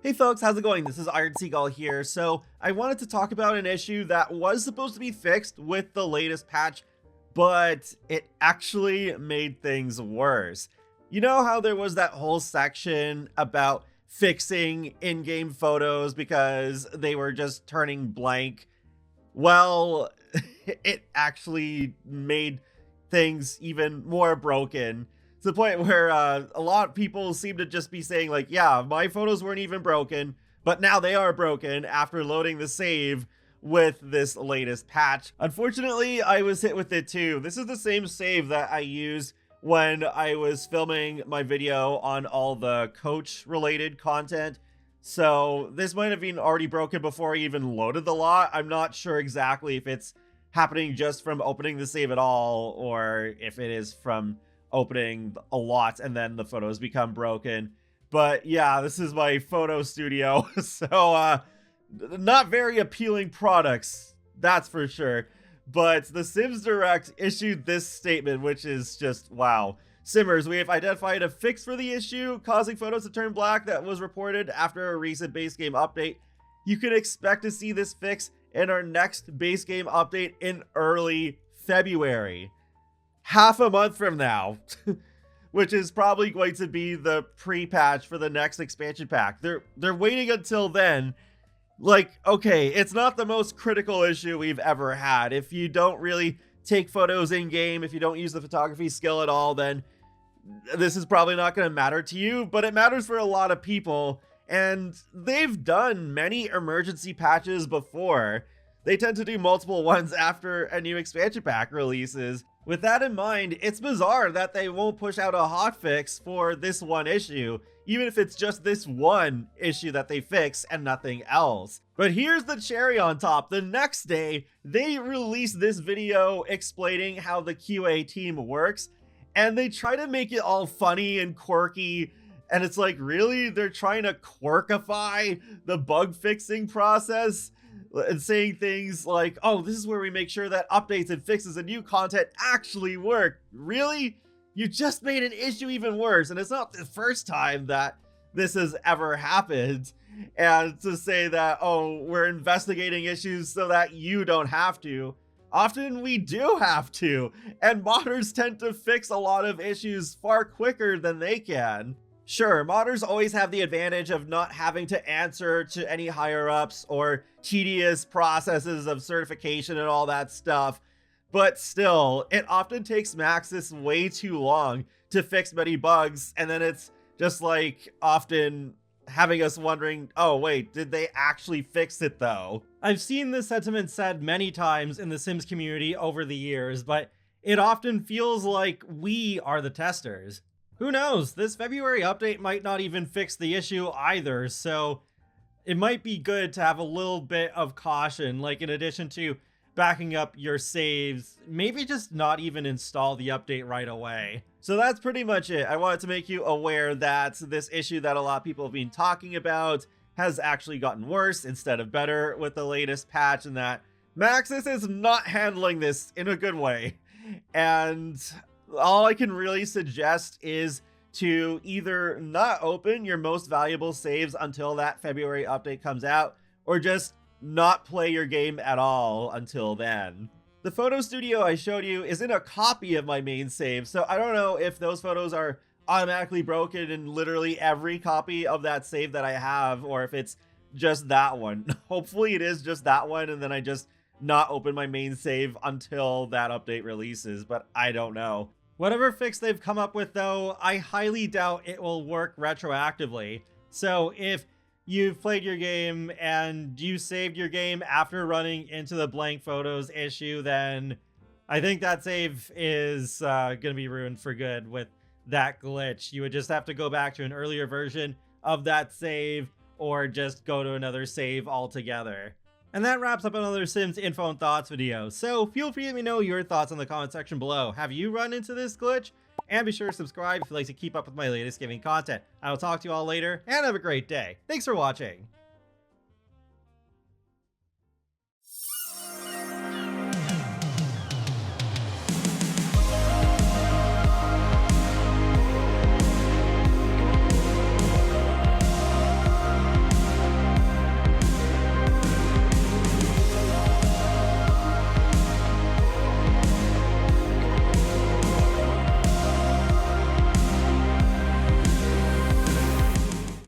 Hey folks, how's it going? This is Seagull here. So I wanted to talk about an issue that was supposed to be fixed with the latest patch, but it actually made things worse. You know how there was that whole section about fixing in-game photos because they were just turning blank? Well, it actually made things even more broken, to the point where a lot of people seem to just be saying like, yeah, my photos weren't even broken, but now they are broken after loading the save with this latest patch. Unfortunately, I was hit with it too. This is the same save that I used when I was filming my video on all the coach related content. So this might have been already broken before I even loaded the lot. I'm not sure exactly if it's happening just from opening the save at all, or if it is from opening a lot and then the photos become broken. But yeah, this is my photo studio. So not very appealing products, that's for sure. But the Sims Direct issued this statement, which is just wow. Simmers, we have identified a fix for the issue causing photos to turn black that was reported after a recent base game update. You can expect to see this fix in our next base game update in early February. Half a month from now, which is probably going to be the pre-patch for the next expansion pack. They're waiting until then. Like, okay, it's not the most critical issue we've ever had. If you don't really take photos in game, if you don't use the photography skill at all, then this is probably not going to matter to you, but it matters for a lot of people. And they've done many emergency patches before. They tend to do multiple ones after a new expansion pack releases. With that in mind, it's bizarre that they won't push out a hotfix for this one issue, even if it's just this one issue that they fix and nothing else. But here's the cherry on top. The next day, they release this video explaining how the QA team works, and they try to make it all funny and quirky. And it's like, really? They're trying to quirkify the bug fixing process? And saying things like, oh, this is where we make sure that updates and fixes and new content actually work. Really? You just made an issue even worse. And it's not the first time that this has ever happened. And to say that, oh, we're investigating issues so that you don't have to. Often we do have to. And modders tend to fix a lot of issues far quicker than they can. Sure, modders always have the advantage of not having to answer to any higher-ups or tedious processes of certification and all that stuff, but still, it often takes Maxis way too long to fix many bugs, and then it's just like often having us wondering, oh wait, did they actually fix it though? I've seen this sentiment said many times in the Sims community over the years, but it often feels like we are the testers. Who knows? This February update might not even fix the issue either, so it might be good to have a little bit of caution, like in addition to backing up your saves, maybe just not even install the update right away. So that's pretty much it. I wanted to make you aware that this issue that a lot of people have been talking about has actually gotten worse instead of better with the latest patch, and that Maxis is not handling this in a good way. And all I can really suggest is to either not open your most valuable saves until that February update comes out, or just not play your game at all until then. The photo studio I showed you isn't a copy of my main save, so I don't know if those photos are automatically broken in literally every copy of that save that I have, or if it's just that one. Hopefully it is just that one, and then I just not open my main save until that update releases, but I don't know. Whatever fix they've come up with though, I highly doubt it will work retroactively. So if you've played your game and you saved your game after running into the blank photos issue, then I think that save is going to be ruined for good with that glitch. You would just have to go back to an earlier version of that save, or just go to another save altogether. And that wraps up another Sims info and thoughts video. So feel free to let me know your thoughts in the comment section below. Have you run into this glitch? And be sure to subscribe if you'd like to keep up with my latest gaming content. I will talk to you all later, and have a great day. Thanks for watching.